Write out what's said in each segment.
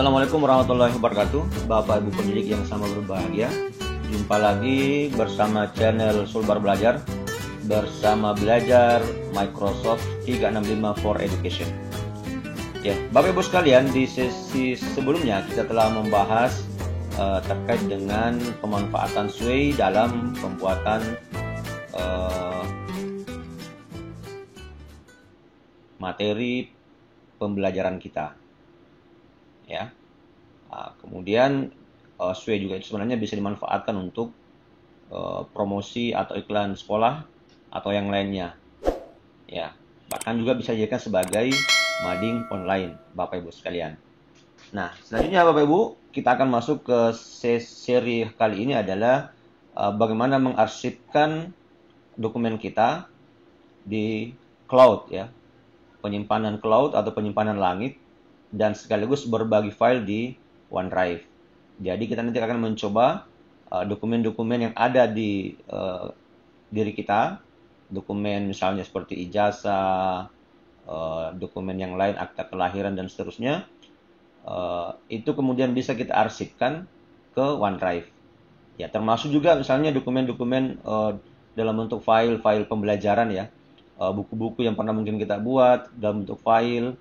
Assalamualaikum warahmatullahi wabarakatuh, Bapak Ibu pendidik yang sama berbahagia. Jumpa lagi bersama channel Sulbar Belajar bersama belajar Microsoft 365 for Education. Ya, Bapak Ibu sekalian, di sesi sebelumnya kita telah membahas terkait dengan pemanfaatan SWAY dalam pembuatan materi pembelajaran kita. Ya, kemudian SWAY juga itu sebenarnya bisa dimanfaatkan untuk promosi atau iklan sekolah atau yang lainnya. Ya, bahkan juga bisa dijadikan sebagai mading online, Bapak Ibu sekalian. Nah, selanjutnya Bapak Ibu, kita akan masuk ke seri kali ini adalah bagaimana mengarsipkan dokumen kita di cloud, ya, penyimpanan cloud atau penyimpanan langit, dan sekaligus berbagi file di OneDrive. Jadi kita nanti akan mencoba dokumen-dokumen yang ada di diri kita, dokumen misalnya seperti ijazah, dokumen yang lain, akta kelahiran dan seterusnya, itu kemudian bisa kita arsipkan ke OneDrive. Ya, termasuk juga misalnya dokumen-dokumen dalam bentuk file-file pembelajaran, ya, buku-buku yang pernah mungkin kita buat dalam bentuk file.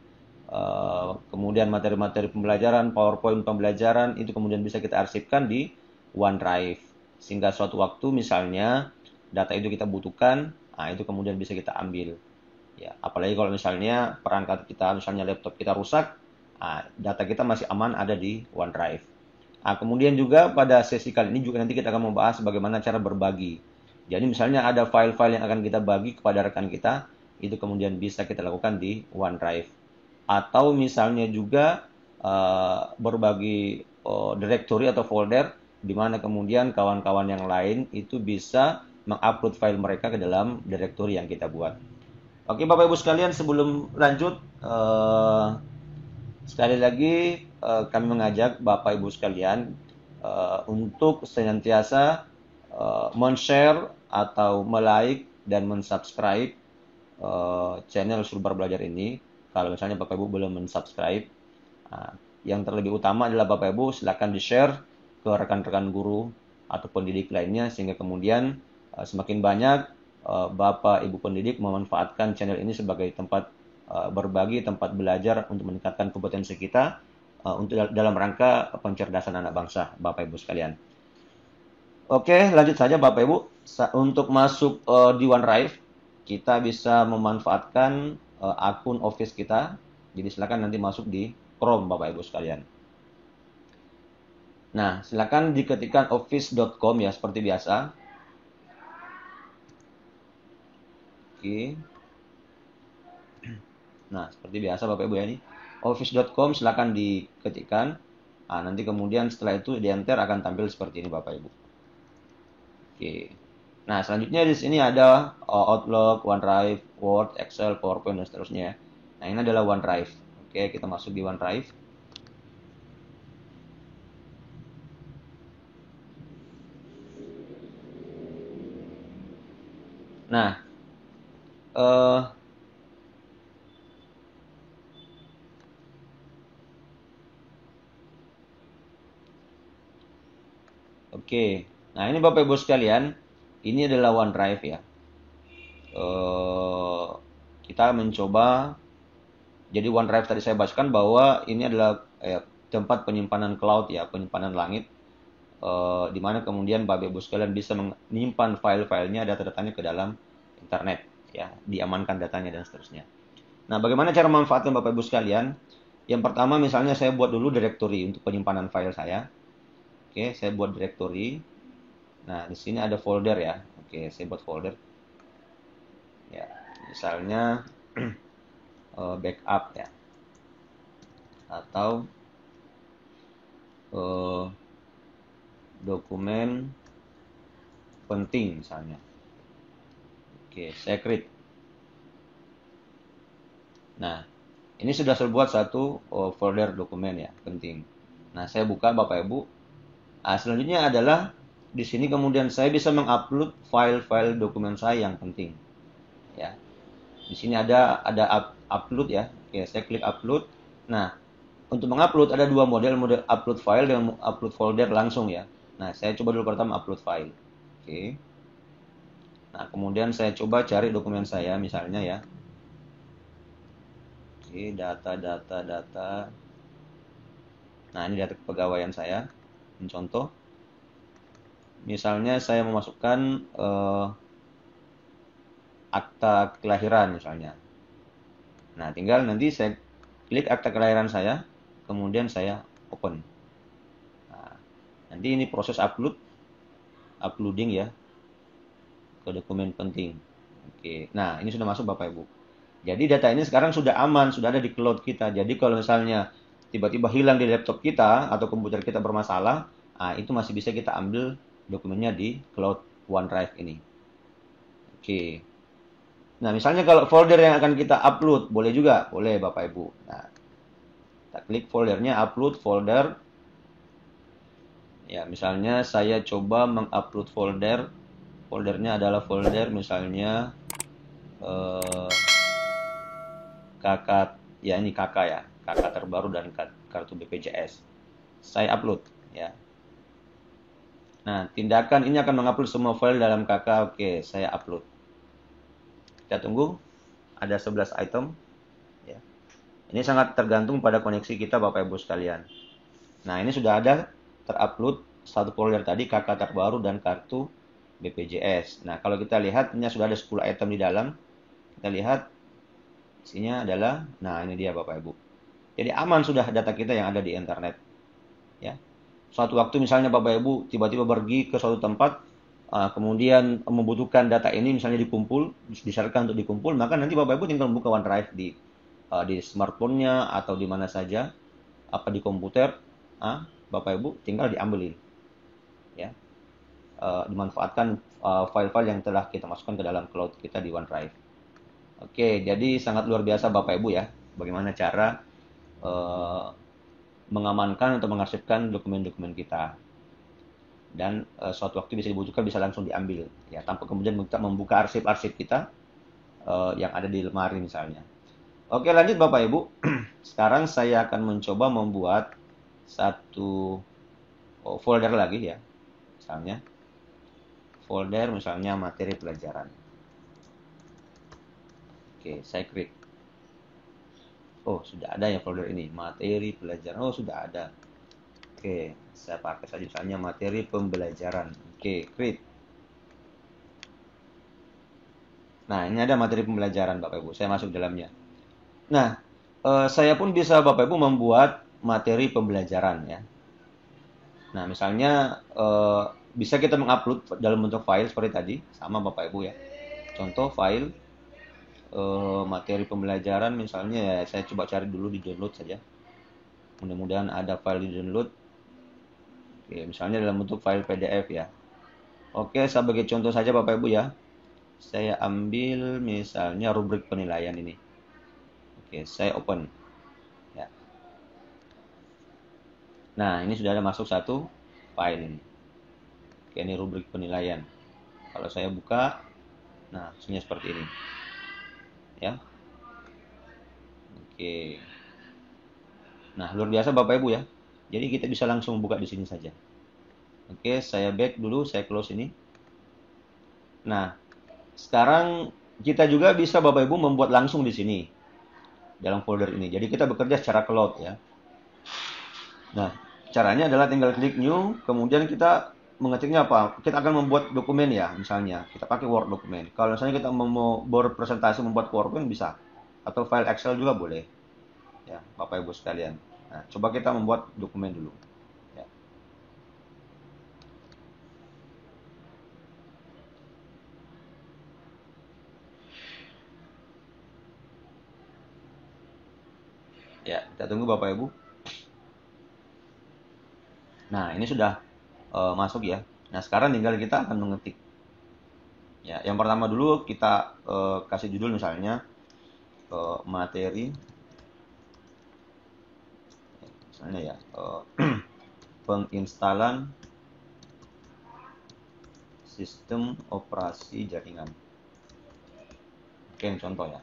Kemudian materi-materi pembelajaran, PowerPoint pembelajaran, itu kemudian bisa kita arsipkan di OneDrive. Sehingga suatu waktu misalnya data itu kita butuhkan, itu kemudian bisa kita ambil. Ya, apalagi kalau misalnya perangkat kita, misalnya laptop kita rusak, data kita masih aman ada di OneDrive. Kemudian juga pada sesi kali ini juga nanti kita akan membahas bagaimana cara berbagi. Jadi misalnya ada file-file yang akan kita bagi kepada rekan kita, itu kemudian bisa kita lakukan di OneDrive. Atau misalnya juga berbagi directory atau folder, di mana kemudian kawan-kawan yang lain itu bisa mengupload file mereka ke dalam directory yang kita buat. Oke Bapak Ibu sekalian, sebelum lanjut, sekali lagi kami mengajak Bapak Ibu sekalian untuk senantiasa men-share atau like dan men-subscribe channel Sulbar Belajar ini. Kalau misalnya Bapak Ibu belum men-subscribe, yang terlebih utama adalah Bapak Ibu silakan di-share ke rekan-rekan guru atau pendidik lainnya, sehingga kemudian semakin banyak Bapak Ibu pendidik memanfaatkan channel ini sebagai tempat berbagi, tempat belajar untuk meningkatkan kompetensi kita untuk dalam rangka pencerdasan anak bangsa, Bapak Ibu sekalian. Oke, lanjut saja Bapak Ibu. Untuk masuk di OneDrive, kita bisa memanfaatkan akun Office kita. Jadi silakan nanti masuk di Chrome Bapak Ibu sekalian. Nah, silakan diketikkan office.com ya, seperti biasa. Oke. Nah, seperti biasa Bapak Ibu ya, ini office.com, silakan diketikkan. Nanti kemudian setelah itu di enter akan tampil seperti ini Bapak Ibu. Oke. Nah, selanjutnya di sini ada Outlook, OneDrive, Word, Excel, PowerPoint dan seterusnya. Nah, ini adalah OneDrive. Oke, kita masuk di OneDrive. Nah, oke. Nah, ini Bapak Ibu sekalian, ini adalah OneDrive ya. Kita mencoba, jadi OneDrive tadi saya bacakan bahwa ini adalah tempat penyimpanan cloud ya, penyimpanan langit, di mana kemudian Bapak Ibu sekalian bisa menyimpan file-filenya, data-datanya ke dalam internet ya, diamankan datanya dan seterusnya. Nah, bagaimana cara memanfaatkan Bapak Ibu sekalian? Yang pertama misalnya saya buat dulu directory untuk penyimpanan file saya. Oke, saya buat directory. Nah, di sini ada folder ya. Oke, saya buat folder. Ya, misalnya backup ya. Atau dokumen penting misalnya. Oke, secret. Nah, ini sudah saya buat satu folder dokumen ya, penting. Nah, saya buka Bapak Ibu. Selanjutnya adalah di sini kemudian saya bisa mengupload file-file dokumen saya yang penting. Ya. Di sini ada upload ya. Oke, saya klik upload. Nah, untuk mengupload ada dua model, model upload file dan upload folder langsung ya. Nah, saya coba dulu pertama upload file. Oke. Nah, kemudian saya coba cari dokumen saya misalnya ya. Oke, data. Nah, ini data kepegawaian saya. Ini contoh. Misalnya saya memasukkan akta kelahiran misalnya. Nah, tinggal nanti saya klik akta kelahiran saya, kemudian saya open. Nah, nanti ini proses uploading ya ke dokumen penting. Oke, nah ini sudah masuk Bapak Ibu. Jadi data ini sekarang sudah aman, sudah ada di cloud kita. Jadi kalau misalnya tiba-tiba hilang di laptop kita atau komputer kita bermasalah, nah itu masih bisa kita ambil dokumennya di cloud OneDrive ini. Oke. Nah, misalnya kalau folder yang akan kita upload, boleh juga, boleh Bapak Ibu. Nah, kita klik foldernya, upload folder. Ya, misalnya saya coba mengupload folder. Foldernya adalah folder misalnya eh, kakak, ya ini kakak ya, kakak terbaru dan kartu BPJS. Saya upload, ya. Nah, tindakan ini akan mengupload semua file dalam kakak. Oke, saya upload. Kita tunggu. Ada 11 item. Ya. Ini sangat tergantung pada koneksi kita Bapak Ibu sekalian. Nah, ini sudah ada terupload satu folder tadi kakak terbaru dan kartu BPJS. Nah, kalau kita lihat ini sudah ada 10 item di dalam. Kita lihat isinya adalah, nah ini dia Bapak Ibu. Jadi aman sudah data kita yang ada di internet. Ya. Suatu waktu misalnya Bapak Ibu tiba-tiba pergi ke suatu tempat, kemudian membutuhkan data ini misalnya dikumpul, disyaratkan untuk dikumpul, maka nanti Bapak Ibu tinggal membuka OneDrive di smartphone-nya atau di mana saja, apa di komputer, Bapak Ibu tinggal diambilin, ya, dimanfaatkan file-file yang telah kita masukkan ke dalam cloud kita di OneDrive. Oke, jadi sangat luar biasa Bapak Ibu ya, bagaimana cara eh, mengamankan atau mengarsipkan dokumen-dokumen kita. Dan suatu waktu bisa dibutuhkan bisa langsung diambil ya tanpa kemudian kita membuka arsip-arsip kita yang ada di lemari misalnya. Oke, lanjut Bapak Ibu. Sekarang saya akan mencoba membuat satu folder lagi ya. Misalnya folder misalnya materi pelajaran. Oke, saya create. Oh, sudah ada ya folder ini, materi pelajaran. Oh, sudah ada. Oke, saya pakai saja misalnya materi pembelajaran. Oke, create. Nah, ini ada materi pembelajaran Bapak Ibu. Saya masuk dalamnya. Nah, saya pun bisa Bapak Ibu membuat materi pembelajaran ya. Nah, misalnya bisa kita mengupload dalam bentuk file seperti tadi, sama Bapak Ibu ya. Contoh file materi pembelajaran misalnya ya, saya coba cari dulu di download saja. Mudah-mudahan ada file di download. Oke, misalnya dalam bentuk file PDF ya. Oke, sebagai contoh saja Bapak Ibu ya. Saya ambil misalnya rubrik penilaian ini. Oke, saya open. Ya. Nah, ini sudah ada masuk satu file ini. Oke, ini rubrik penilaian. Kalau saya buka, nah, hasilnya seperti ini. Ya. Oke. Nah, luar biasa Bapak Ibu ya. Jadi kita bisa langsung buka di sini saja. Oke, saya back dulu, saya close ini. Nah, sekarang kita juga bisa Bapak Ibu membuat langsung di sini dalam folder ini. Jadi kita bekerja secara cloud ya. Nah, caranya adalah tinggal klik new, kemudian kita mengetiknya apa? Kita akan membuat dokumen ya, misalnya. Kita pakai Word dokumen. Kalau misalnya kita mau berpresentasi membuat PowerPoint bisa. Atau file Excel juga boleh. Ya, Bapak Ibu sekalian. Nah, coba kita membuat dokumen dulu. Ya. Ya, kita tunggu Bapak Ibu. Nah, ini sudah masuk ya. Nah, sekarang tinggal kita akan mengetik. Ya, yang pertama dulu kita kasih judul misalnya materi misalnya ya penginstalan sistem operasi jaringan. Oke, yang contoh ya.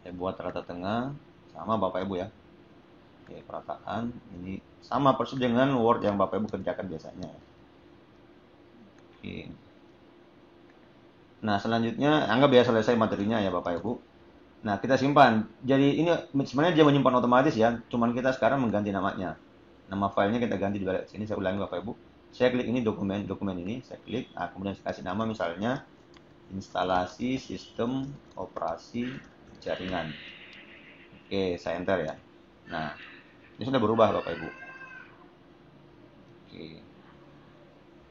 Saya buat rata tengah sama Bapak Ibu ya. Oke, perataan ini sama persis dengan Word yang Bapak Ibu kerjakan biasanya. Oke. Nah, selanjutnya anggap ya selesai materinya ya Bapak Ibu. Nah, kita simpan. Jadi ini sebenarnya dia menyimpan otomatis ya, cuman kita sekarang mengganti namanya. Nama filenya kita ganti di balik sini, saya ulangi Bapak Ibu. Saya klik ini dokumen ini, saya klik. Nah, kemudian saya kasih nama misalnya instalasi sistem operasi jaringan. Oke, saya enter ya. Nah, ini sudah berubah Bapak Ibu. Oke.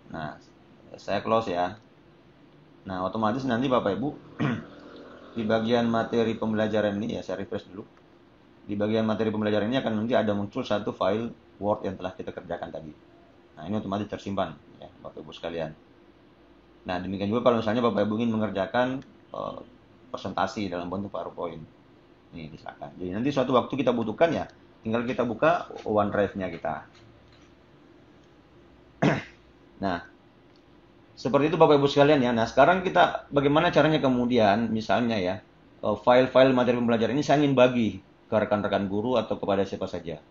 Nah, saya close ya. Nah, otomatis nanti Bapak Ibu di bagian materi pembelajaran ini ya, saya refresh dulu. Di bagian materi pembelajaran ini akan nanti ada muncul satu file Word yang telah kita kerjakan tadi. Nah, ini otomatis tersimpan ya, Bapak Ibu sekalian. Nah, demikian juga kalau misalnya Bapak Ibu ingin mengerjakan presentasi dalam bentuk PowerPoint. Nih, silakan. Jadi nanti suatu waktu kita butuhkan ya, tinggal kita buka OneDrive-nya kita. Nah, seperti itu Bapak Ibu sekalian ya. Nah, sekarang kita bagaimana caranya kemudian misalnya ya, file-file materi pembelajaran ini saya ingin bagi ke rekan-rekan guru atau kepada siapa saja.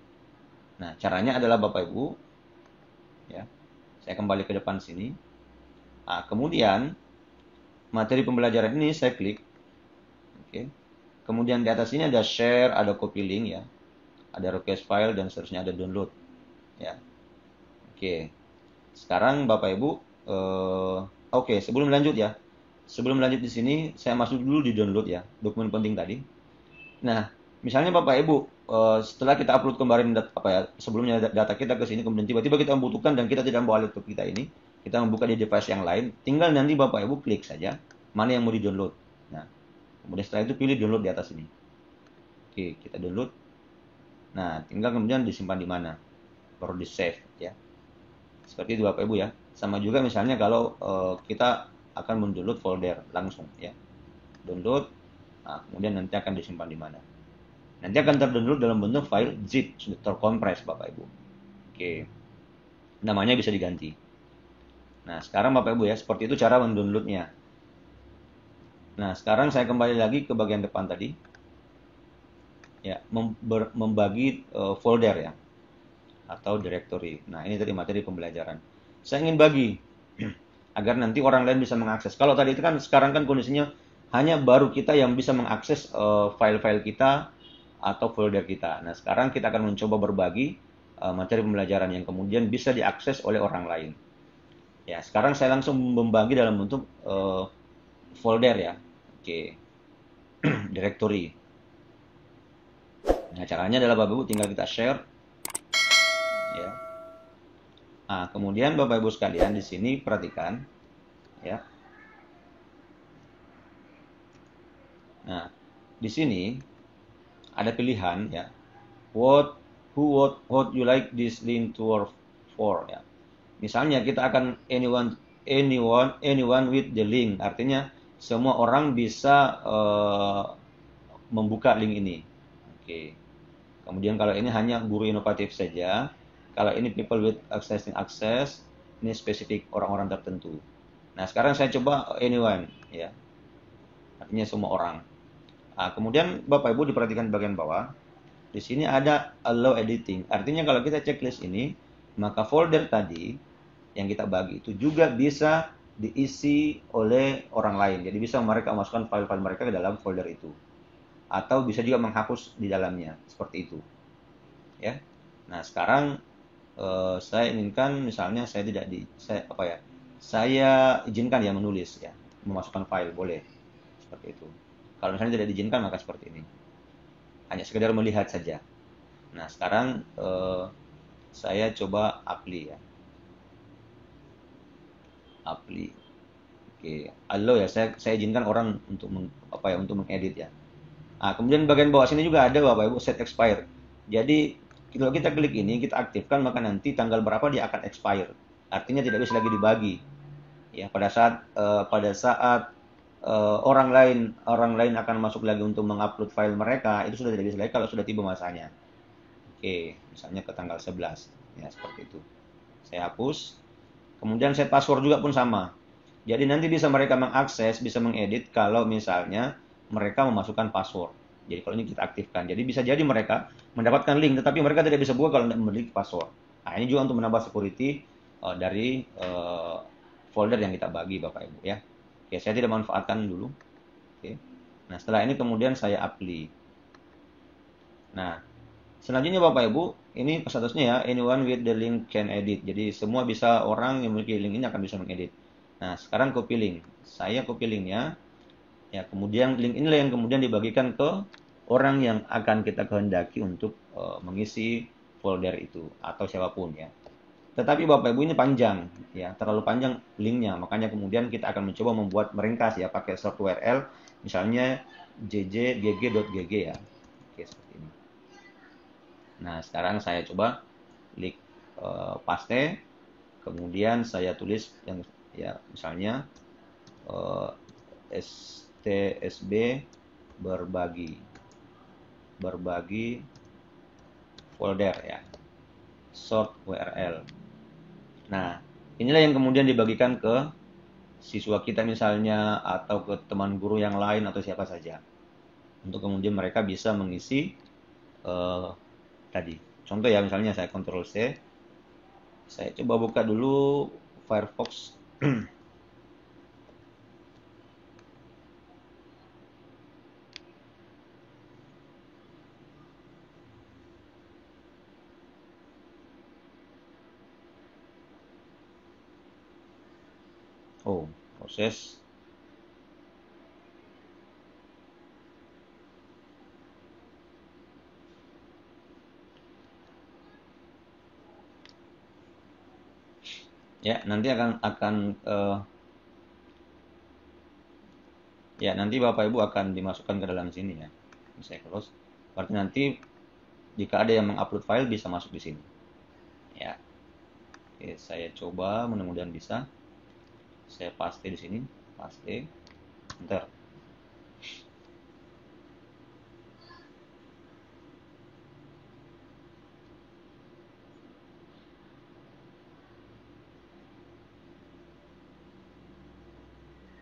Nah, caranya adalah Bapak Ibu ya. Saya kembali ke depan sini. Nah, kemudian materi pembelajaran ini saya klik. Oke. Kemudian di atas ini ada share, ada copy link ya. Ada request file dan seterusnya ada download ya. Oke. Sekarang Bapak Ibu oke, sebelum lanjut ya. Sebelum lanjut di sini saya masuk dulu di download ya, dokumen penting tadi. Nah, misalnya Bapak Ibu setelah kita upload kemarin sebelumnya data kita ke sini kemudian tiba-tiba kita membutuhkan dan kita tidak membawa laptop kita ini, kita membuka di device yang lain, tinggal nanti Bapak Ibu klik saja mana yang mau di-download. Nah, kemudian setelah itu pilih download di atas ini. Oke, kita download. Nah, tinggal kemudian disimpan di mana? Baru di-save ya. Seperti itu Bapak Ibu ya. Sama juga misalnya kalau kita akan mendownload folder langsung ya. Download, nah, kemudian nanti akan disimpan di mana. Nanti akan terdownload dalam bentuk file zip, sudah terkompres Bapak Ibu. Oke. Namanya bisa diganti. Nah, sekarang Bapak Ibu ya, seperti itu cara mendownloadnya. Nah, sekarang saya kembali lagi ke bagian depan tadi. Ya, membagi folder ya. Atau directory. Nah, ini tadi materi pembelajaran. Saya ingin bagi agar nanti orang lain bisa mengakses. Kalau tadi itu kan sekarang kan kondisinya hanya baru kita yang bisa mengakses file-file kita atau folder kita. Nah, sekarang kita akan mencoba berbagi materi pembelajaran yang kemudian bisa diakses oleh orang lain. Ya, sekarang saya langsung membagi dalam bentuk folder ya. Oke. Directory. Nah, caranya adalah Bapak Ibu tinggal kita share ya. Nah, kemudian Bapak Ibu sekalian di sini perhatikan ya. Nah, di sini ada pilihan ya. What you like this link to work for ya. Misalnya kita akan anyone with the link. Artinya semua orang bisa membuka link ini. Oke. Kemudian kalau ini hanya guru inovatif saja. Kalau ini people with access, ini spesifik orang-orang tertentu. Nah, sekarang saya coba anyone ya. Artinya semua orang. Nah, kemudian Bapak Ibu diperhatikan bagian bawah. Di sini ada allow editing. Artinya kalau kita checklist ini, maka folder tadi yang kita bagi itu juga bisa diisi oleh orang lain. Jadi bisa mereka masukkan file-file mereka ke dalam folder itu. Atau bisa juga menghapus di dalamnya, seperti itu. Ya. Nah, sekarang saya inginkan misalnya saya izinkan ya menulis ya, memasukkan file boleh. Seperti itu. Kalau misalnya tidak diizinkan maka seperti ini. Hanya sekedar melihat saja. Nah, sekarang saya coba apply ya. Apply. Oke, allow ya. Saya izinkan orang untuk untuk mengedit ya. Nah, kemudian bagian bawah sini juga ada Bapak Ibu set expire. Jadi kalau kita klik ini, kita aktifkan maka nanti tanggal berapa dia akan expire. Artinya tidak bisa lagi dibagi. Ya, pada saat orang lain akan masuk lagi untuk mengupload file mereka, itu sudah tidak bisa lagi kalau sudah tiba masanya. Oke, misalnya ke tanggal 11. Ya, seperti itu. Saya hapus. Kemudian set password juga pun sama. Jadi nanti bisa mereka mengakses, bisa mengedit kalau misalnya mereka memasukkan password. Jadi kalau ini kita aktifkan. Jadi bisa jadi mereka mendapatkan link, tetapi mereka tidak bisa buka kalau tidak memiliki password. Nah, ini juga untuk menambah security dari folder yang kita bagi Bapak Ibu ya. Oke, saya tidak manfaatkan dulu. Oke. Nah, setelah ini kemudian saya apply. Nah, selanjutnya Bapak Ibu, ini statusnya ya, anyone with the link can edit. Jadi semua bisa, orang yang memiliki link ini akan bisa mengedit. Nah, sekarang copy link. Saya copy linknya. Ya, kemudian link inilah yang kemudian dibagikan ke orang yang akan kita kehendaki untuk mengisi folder itu atau siapapun ya. Tetapi Bapak Ibu ini panjang ya, terlalu panjang linknya. Makanya kemudian kita akan mencoba membuat meringkas ya pakai short URL misalnya jjgg.gg ya. Oke, seperti ini. Nah, sekarang saya coba klik paste, kemudian saya tulis yang ya misalnya eh, STSB berbagi folder ya, short URL. Nah, inilah yang kemudian dibagikan ke siswa kita misalnya atau ke teman guru yang lain atau siapa saja untuk kemudian mereka bisa mengisi eh, tadi. Contoh ya misalnya saya Ctrl C, saya coba buka dulu Firefox. Oh, proses. Ya, nanti akan ya nanti Bapak Ibu akan dimasukkan ke dalam sini ya. Ini saya close. Berarti nanti jika ada yang mengupload file bisa masuk di sini. Ya. Oke, saya coba mudah-mudahan bisa. Saya paste di sini, paste. Enter.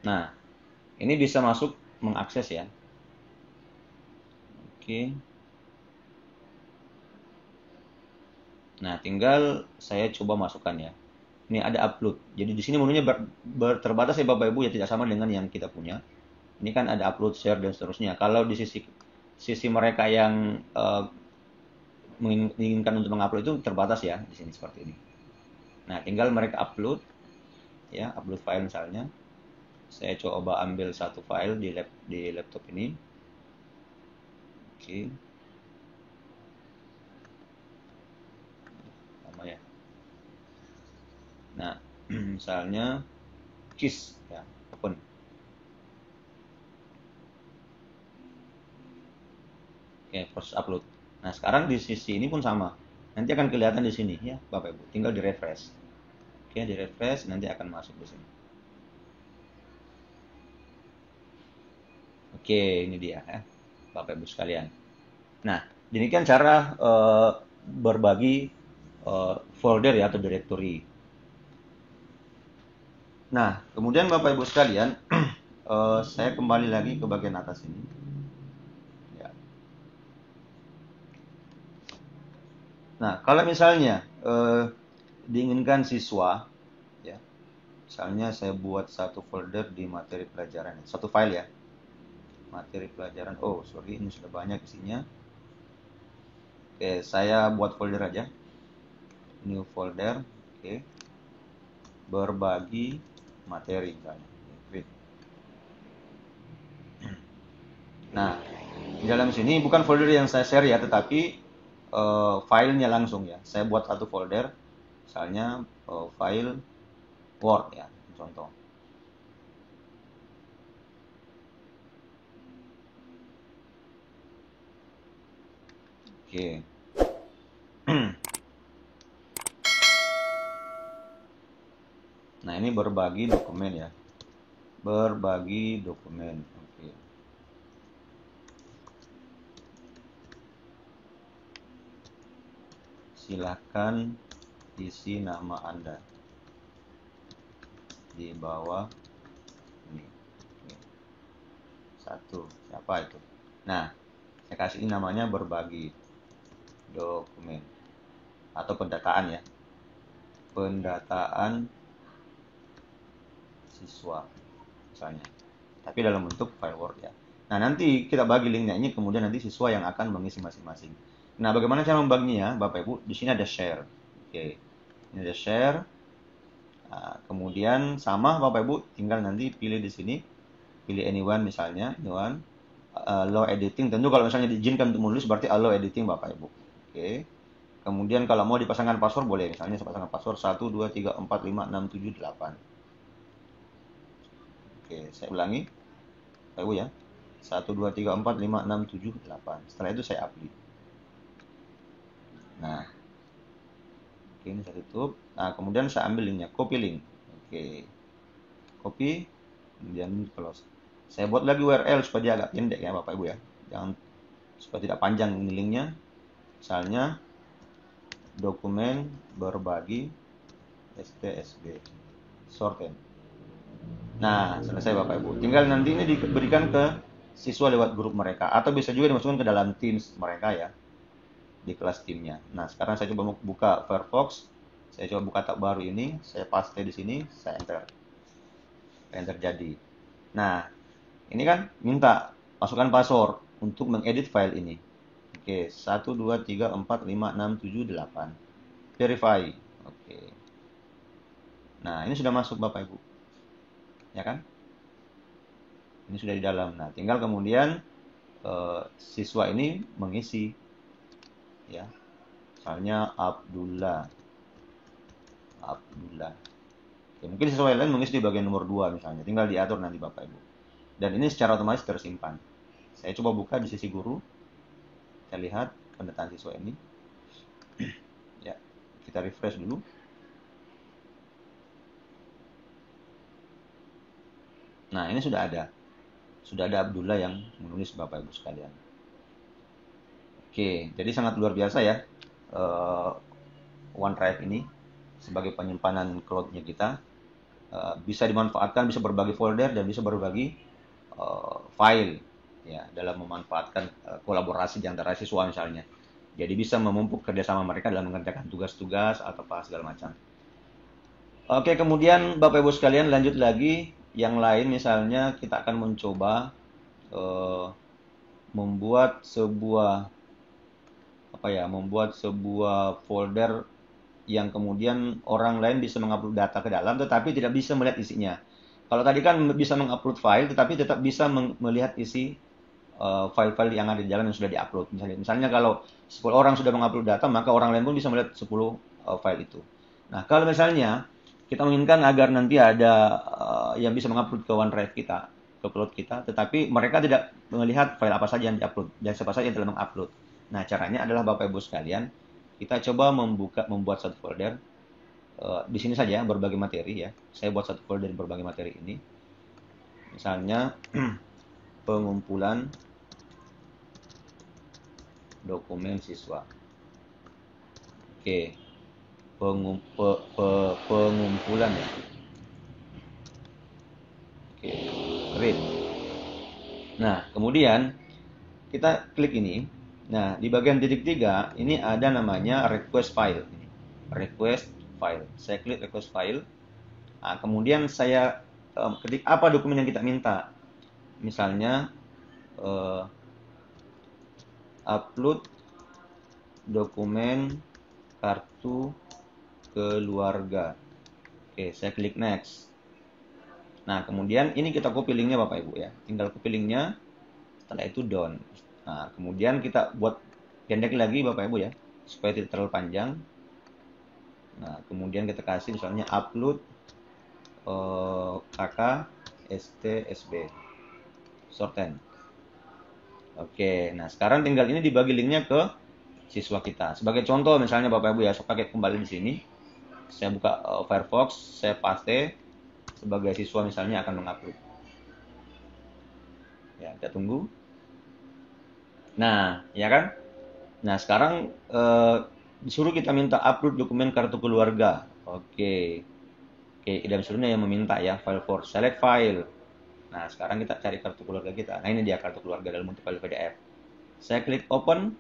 Nah, ini bisa masuk mengakses ya. Oke. Nah, tinggal saya coba masukkan ya. Ini ada upload. Jadi di sini menunya terbatas ya Bapak Ibu ya, tidak sama dengan yang kita punya. Ini kan ada upload, share dan seterusnya. Kalau di sisi mereka yang menginginkan untuk mengupload itu terbatas ya di sini seperti ini. Nah, tinggal mereka upload ya, upload file misalnya. Saya coba ambil satu file di laptop ini. Oke. Lama ya. Nah, misalnya KISS ya, open. Oke, proses upload. Nah, sekarang di sisi ini pun sama. Nanti akan kelihatan di sini ya, Bapak Ibu. Tinggal di refresh. Oke, di refresh nanti akan masuk di sini. Oke, ini dia ya, Bapak Ibu sekalian. Nah, demikian cara berbagi folder ya atau directory. Nah, kemudian Bapak Ibu sekalian, saya kembali lagi ke bagian atas ini. Ya. Nah, kalau misalnya diinginkan siswa, ya, misalnya saya buat satu folder di materi pelajaran, satu file ya, materi pelajaran. Oh, sorry, ini sudah banyak isinya. Oke, saya buat folder aja, new folder. Oke, berbagi materi misalnya. Nah, di dalam sini bukan folder yang saya share ya, tetapi filenya langsung ya. Saya buat satu folder, misalnya file Word ya, contoh. Oke. Nah, ini berbagi dokumen ya. Berbagi dokumen. Oke. Silahkan isi nama Anda di bawah ini. Oke. Satu. Siapa itu? Nah, Saya kasih ini namanya berbagi dokumen atau pendataan ya. Pendataan siswa misalnya. Tapi dalam bentuk file Word ya. Nah, nanti kita bagi linknya ini, kemudian nanti siswa yang akan mengisi masing-masing. Nah, bagaimana cara membaginya, Bapak Ibu? Di sini ada share. Oke, ini ada share. Nah, kemudian sama Bapak Ibu, tinggal nanti pilih di sini, pilih anyone misalnya, anyone. Allow editing. Tentu kalau misalnya diizinkan untuk menulis berarti allow editing Bapak Ibu. Oke. Kemudian kalau mau dipasangkan password boleh, misalnya saya pasangkan password 1 2 3 4 5 6 7 8. Oke, saya ulangi. Bapak Ibu ya. 1 2 3 4 5 6 7 8. Setelah itu saya update. Nah, oke, ini saya tutup. Nah, kemudian saya ambil linknya, copy link. Oke. Copy, kemudian close. Saya buat lagi URL supaya dia agak pendek ya Bapak Ibu ya. Jangan supaya tidak panjang ini linknya. Misalnya dokumen berbagi STSB sorted. Nah, selesai Bapak Ibu. Tinggal nanti ini diberikan ke siswa lewat grup mereka atau bisa juga dimasukkan ke dalam Teams mereka ya, di kelas timnya. Nah, sekarang saya coba buka Firefox. Saya coba buka tab baru ini, saya paste di sini, saya enter. Enter jadi. Nah, ini kan minta masukkan password untuk mengedit file ini. Oke, 1 2 3 4 5 6 7 8. Verify. Oke. Nah, ini sudah masuk Bapak Ibu. Ya kan? Ini sudah di dalam. Nah, tinggal kemudian siswa ini mengisi ya. Misalnya Abdullah. Oke, mungkin siswa yang lain mengisi di bagian nomor 2 misalnya. Tinggal diatur nanti Bapak Ibu. Dan ini secara otomatis tersimpan. Saya coba buka di sisi guru. Kita lihat pendataan siswa ini. Ya, kita refresh dulu. Nah, ini sudah ada. Sudah ada Abdullah yang menulis Bapak Ibu sekalian. Oke, jadi sangat luar biasa ya OneDrive ini sebagai penyimpanan cloud-nya kita. Bisa dimanfaatkan, bisa berbagi folder dan bisa berbagi file ya dalam memanfaatkan kolaborasi di antara siswa misalnya. Jadi bisa memupuk kerjasama mereka dalam mengerjakan tugas-tugas atau apa segala macam. Oke, kemudian Bapak Ibu sekalian lanjut lagi yang lain, misalnya kita akan mencoba membuat sebuah folder yang kemudian orang lain bisa mengupload data ke dalam tetapi tidak bisa melihat isinya. Kalau tadi kan bisa mengupload file tetapi tetap bisa melihat isi file-file yang ada di dalam yang sudah diupload. Misalnya kalau 10 orang sudah mengupload data, maka orang lain pun bisa melihat 10 file itu. Nah, kalau misalnya kita menginginkan agar nanti ada yang bisa mengupload ke OneDrive kita, ke cloud kita, tetapi mereka tidak melihat file apa saja yang diupload dan siapa saja yang telah mengupload. Nah, caranya adalah Bapak Ibu sekalian, kita coba membuat satu folder di sini saja berbagai materi ya. Saya buat satu folder berbagai materi ini. Misalnya pengumpulan dokumen siswa. Oke, pengumpulan ya. Oke, read. Nah, kemudian kita klik ini. Nah, di bagian titik 3 ini ada namanya request file. Request file. Saya klik request file. Nah, kemudian saya ketik apa dokumen yang kita minta. Misalnya upload dokumen kartu keluarga. Oke, saya klik next. Nah, kemudian ini kita copy linknya Bapak Ibu ya. Tinggal copy linknya, setelah itu down. Nah, kemudian kita buat pendek lagi Bapak Ibu ya, supaya tidak terlalu panjang. Nah, kemudian kita kasih misalnya upload KK STSB sorten. Oke, nah sekarang tinggal ini dibagi linknya ke siswa kita. Sebagai contoh misalnya Bapak Ibu ya, saya pakai kembali di sini. Saya buka Firefox, saya paste sebagai siswa misalnya akan mengupload. Ya, kita tunggu. Nah, ya kan? Nah, sekarang disuruh kita minta upload dokumen kartu keluarga. Oke. Oke, dan disuruhnya yang meminta ya, file for select file. Nah, sekarang kita cari kartu keluarga kita. Nah, ini dia kartu keluarga dalam bentuk file PDF. Saya klik open.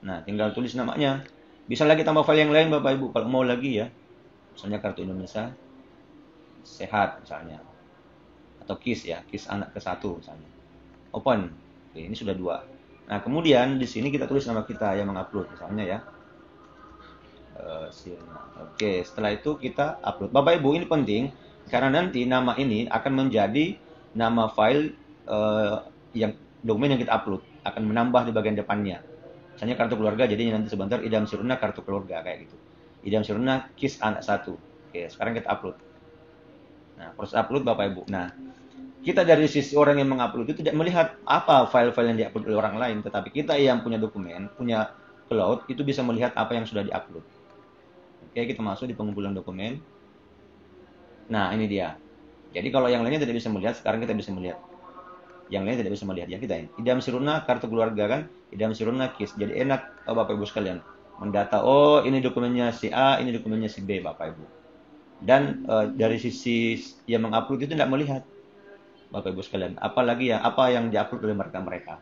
Nah, tinggal tulis namanya. Bisa lagi tambah file yang lain Bapak Ibu kalau mau lagi ya. Misalnya kartu Indonesia Sehat misalnya. Atau KIS ya, KIS anak ke satu misalnya. Open. Oke, ini sudah 2. Nah, kemudian di sini kita tulis nama kita yang mengupload misalnya ya. Sirna. Oke, setelah itu kita upload. Bapak Ibu, ini penting karena nanti nama ini akan menjadi nama file yang dokumen yang kita upload, akan menambah di bagian depannya. Misalnya kartu keluarga, jadinya nanti sebentar Idam Sirna kartu keluarga kayak gitu. Idam Sirna KIS anak 1. Oke, sekarang kita upload. Nah, proses upload Bapak Ibu. Nah, kita dari sisi orang yang mengupload itu tidak melihat apa file-file yang diupload oleh orang lain, tetapi kita yang punya dokumen, punya cloud, itu bisa melihat apa yang sudah diupload. Oke, kita masuk di pengumpulan dokumen. Nah, ini dia. Jadi kalau yang lainnya tidak bisa melihat, sekarang kita bisa melihat. Yang lainnya tidak bisa melihat. Ya kita ini. Idam Siruna kartu keluarga kan, Idam Siruna KIS. Jadi enak Bapak Ibu sekalian mendata. Oh, ini dokumennya si A, ini dokumennya si B, Bapak Ibu. Dan dari sisi yang mengupload itu tidak melihat, Bapak Ibu sekalian. Apalagi ya apa yang diupload oleh mereka.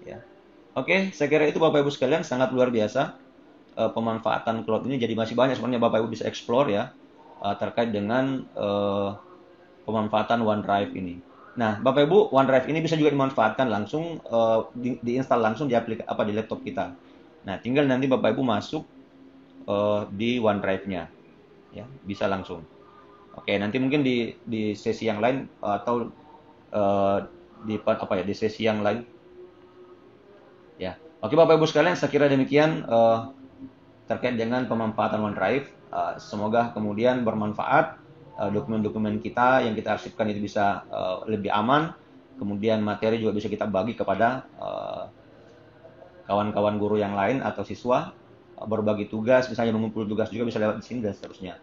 Ya. Oke, saya kira itu Bapak Ibu sekalian sangat luar biasa. Pemanfaatan cloud ini jadi masih banyak sebenarnya Bapak Ibu bisa explore ya terkait dengan pemanfaatan OneDrive ini. Nah, Bapak Ibu, OneDrive ini bisa juga dimanfaatkan langsung diinstal langsung di di laptop kita. Nah, tinggal nanti Bapak Ibu masuk di OneDrive-nya, ya, bisa langsung. Oke, nanti mungkin di sesi yang lain atau di sesi yang lain, ya. Oke, Bapak Ibu sekalian, saya kira demikian terkait dengan pemanfaatan OneDrive. Semoga kemudian bermanfaat. Dokumen-dokumen kita yang kita arsipkan itu bisa lebih aman. Kemudian materi juga bisa kita bagi kepada kawan-kawan guru yang lain atau siswa. Berbagi tugas, misalnya mengumpul tugas juga bisa lewat di sini dan seterusnya.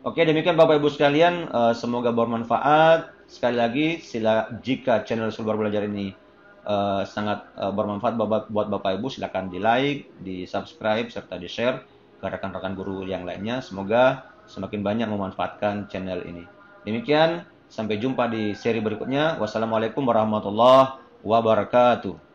Oke, demikian Bapak Ibu sekalian. Semoga bermanfaat. Sekali lagi, jika channel Sulbar Belajar ini sangat bermanfaat buat Bapak Ibu, silakan di like, di subscribe, serta di share ke rekan-rekan guru yang lainnya. Semoga semakin banyak memanfaatkan channel ini. Demikian, sampai jumpa di seri berikutnya. Wassalamualaikum warahmatullahi wabarakatuh.